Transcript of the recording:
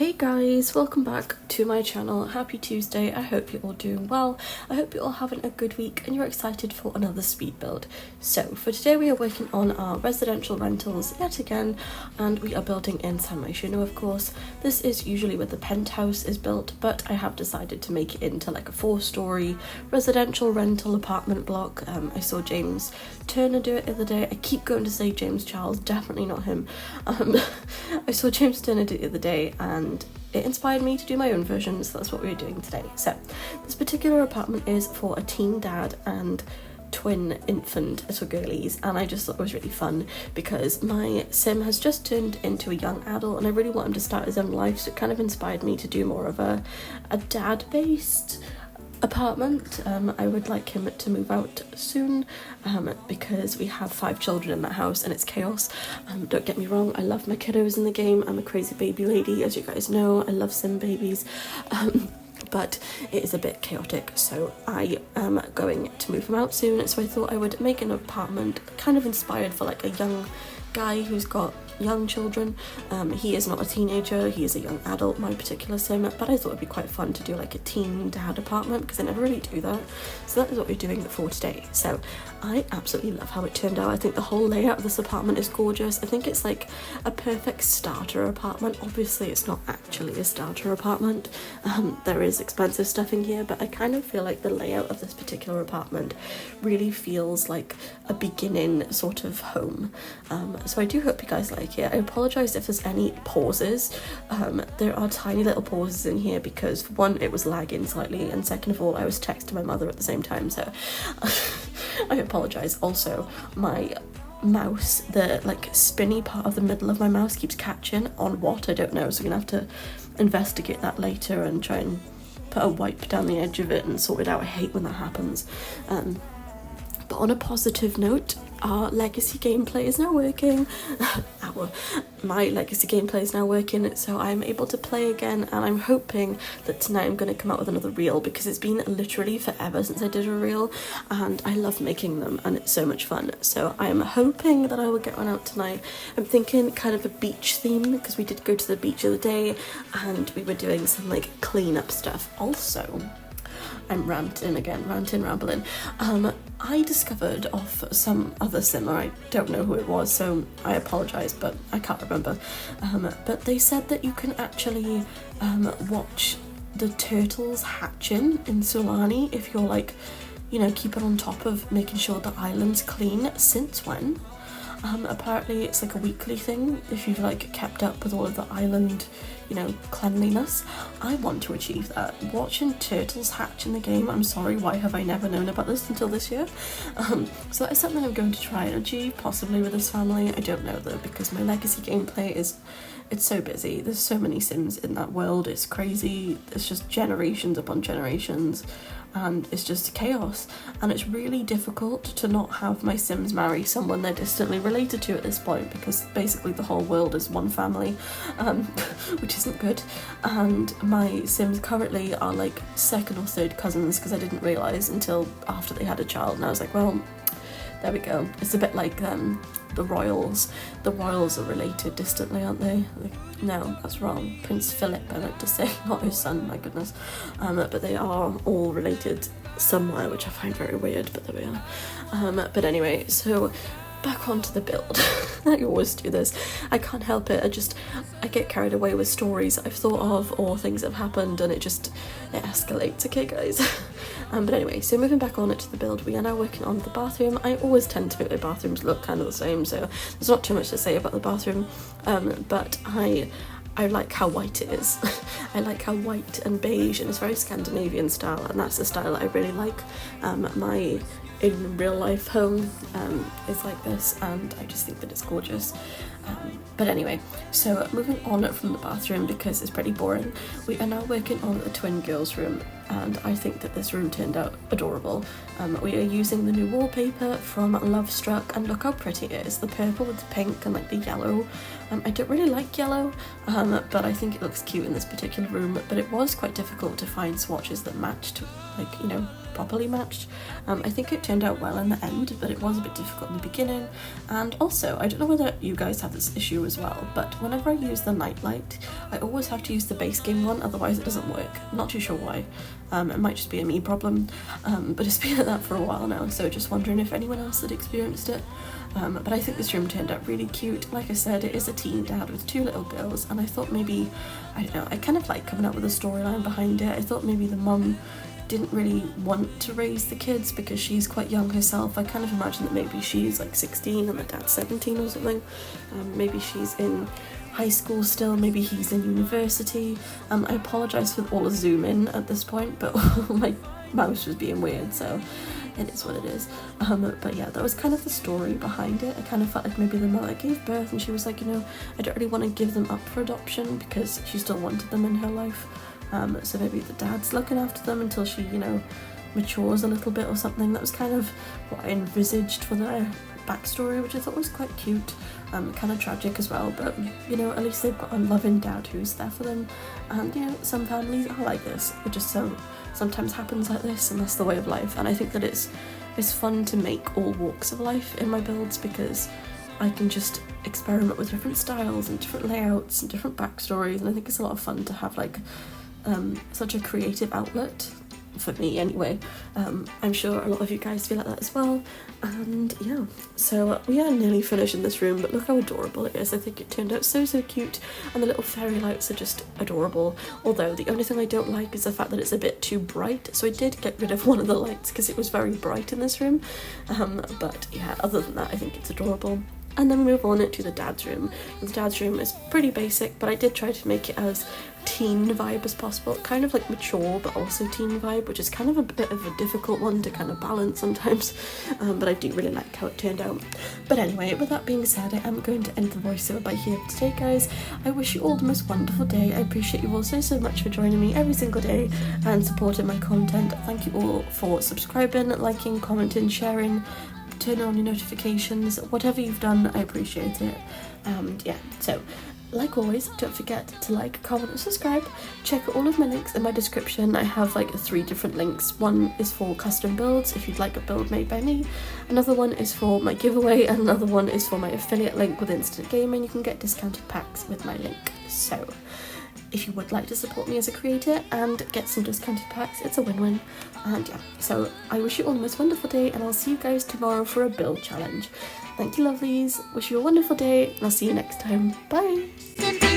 Hey guys, welcome back to my channel. Happy Tuesday. I hope you're all doing well. I hope you're all having a good week and you're excited for another speed build. So for today we are working on our residential rentals yet again, and we are building in San Myshuno, of course. This is usually where the penthouse is built, but I have decided to make it into like a 4-story residential rental apartment block. I saw James Turner do it the other day. I keep going to say James Charles, definitely not him. I saw James Turner do it the other day and it inspired me to do my own version, so that's what we're doing today. So this particular apartment is for a teen dad and twin infant little girlies, and I just thought it was really fun because my sim has just turned into a young adult and I really want him to start his own life, so it kind of inspired me to do more of a dad-based apartment. I would like him to move out soon because we have 5 children in that house and it's chaos. Don't get me wrong, I love my kiddos in the game. I'm a crazy baby lady, as you guys know. I love sim babies, but it is a bit chaotic, so I am going to move him out soon. So I thought I would make an apartment kind of inspired for like a young guy who's got young children. He is not a teenager, he is a young adult, my particular sim, but I thought it'd be quite fun to do like a teen dad apartment because I never really do that. So that is what we're doing for today. So I absolutely love how it turned out. I think the whole layout of this apartment is gorgeous. I think it's like a perfect starter apartment. Obviously it's not actually a starter apartment. There is expensive stuff in here, but I kind of feel like the layout of this particular apartment really feels like a beginning sort of home. So I do hope you guys like it. I apologise if there's any pauses. There are tiny little pauses in here because for one, it was lagging slightly, and second of all, I was texting my mother at the same time, so I apologise. Also, my mouse, the like spinny part of the middle of my mouse keeps catching on what, I don't know, so I'm gonna have to investigate that later and try and put a wipe down the edge of it and sort it out. I hate when that happens. But on a positive note, our legacy gameplay is now working. My legacy gameplay is now working, so I'm able to play again, and I'm hoping that tonight I'm going to come out with another reel because it's been literally forever since I did a reel and I love making them and it's so much fun. So I'm hoping that I will get one out tonight. I'm thinking kind of a beach theme because we did go to the beach the other day and we were doing some like clean-up stuff. Also, I'm rambling. I discovered off some other simmer, I don't know who it was, so I apologise, but I can't remember. But they said that you can actually watch the turtles hatching in Sulani if you're like, you know, keeping on top of making sure the island's clean. Since when? Apparently it's like a weekly thing if you've like kept up with all of the island, you know, cleanliness. I want to achieve that. Watching turtles hatch in the game, I'm sorry, why have I never known about this until this year? So that is something I'm going to try and achieve, possibly with this family. I don't know though, because my legacy gameplay it's so busy. There's so many sims in that world, it's crazy. It's just generations upon generations and it's just chaos, and it's really difficult to not have my sims marry someone they're distantly related to at this point because basically the whole world is one family, which isn't good. And my sims currently are like 2nd or 3rd cousins because I didn't realise until after they had a child, and I was like, well, there we go. It's a bit like the royals. The royals are related distantly, aren't they? Like, no, that's wrong. Prince Philip, I like to say, not his son, my goodness. But they are all related somewhere, which I find very weird, but there we are. But anyway, so back onto the build. I always do this. I can't help it. I get carried away with stories I've thought of or things that have happened, and it escalates, okay guys? But anyway, so moving back on it to the build, we are now working on the bathroom. I always tend to make my bathrooms look kind of the same, so there's not too much to say about the bathroom, but I like how white it is. I like how white and beige, and it's very Scandinavian style, and that's the style that I really like. My in real life home is like this, and I just think that it's gorgeous. But anyway, so moving on from the bathroom because it's pretty boring, we are now working on the twin girls room. and I think that this room turned out adorable. We are using the new wallpaper from Love Struck, and look how pretty it is, the purple with the pink and like the yellow. I don't really like yellow, but I think it looks cute in this particular room, but it was quite difficult to find swatches that matched, like, you know, properly matched. I think it turned out well in the end, but it was a bit difficult in the beginning. And also, I don't know whether you guys have this issue as well, but whenever I use the night light, I always have to use the base game one, otherwise it doesn't work. I'm not too sure why. It might just be a me problem, but it's been like that for a while now, so just wondering if anyone else had experienced it. But I think this room turned out really cute. Like I said, it is a teen dad with 2 little girls, and I thought maybe, I don't know, I kind of like coming up with a storyline behind it. I thought maybe the mum didn't really want to raise the kids because she's quite young herself. I kind of imagine that maybe she's like 16 and the dad's 17 or something. Maybe she's in high school still, maybe he's in university. I apologise for all the zoom in at this point, but my mouse was being weird, so it is what it is. But yeah, that was kind of the story behind it. I kind of felt like maybe the mother gave birth and she was like, you know, I don't really want to give them up for adoption because she still wanted them in her life. So maybe the dad's looking after them until she, you know, matures a little bit or something. That was kind of what I envisaged for their backstory, which I thought was quite cute. Kind of tragic as well, but you know, at least they've got a loving dad who's there for them. And you know, some families are like this. It just sometimes happens like this, and that's the way of life. And I think that it's fun to make all walks of life in my builds because I can just experiment with different styles and different layouts and different backstories, and I think it's a lot of fun to have like such a creative outlet, for me anyway. I'm sure a lot of you guys feel like that as well. And yeah, so we are nearly finished in this room, but look how adorable it is. I think it turned out so cute, and the little fairy lights are just adorable. Although the only thing I don't like is the fact that it's a bit too bright, so I did get rid of one of the lights because it was very bright in this room. But yeah, other than that, I think it's adorable. And then we move on to the dad's room. The dad's room is pretty basic, but I did try to make it as teen vibe as possible, kind of like mature but also teen vibe, which is kind of a bit of a difficult one to kind of balance sometimes, but I do really like how it turned out. But anyway, with that being said, I am going to end the voiceover by here today, guys. I wish you all the most wonderful day. I appreciate you all so much for joining me every single day and supporting my content. Thank you all for subscribing, liking, commenting, sharing, turning on your notifications, whatever you've done, I appreciate it. And yeah, so like always, don't forget to like, comment and subscribe. Check out all of my links in my description. I have like 3 different links. One is for custom builds if you'd like a build made by me, another one is for my giveaway, and another one is for my affiliate link with Instant Gaming. You can get discounted packs with my link. So if you would like to support me as a creator and get some discounted packs, it's a win-win. And yeah, so I wish you all the most wonderful day, and I'll see you guys tomorrow for a build challenge. Thank you, lovelies. Wish you a wonderful day, and I'll see you next time. Bye!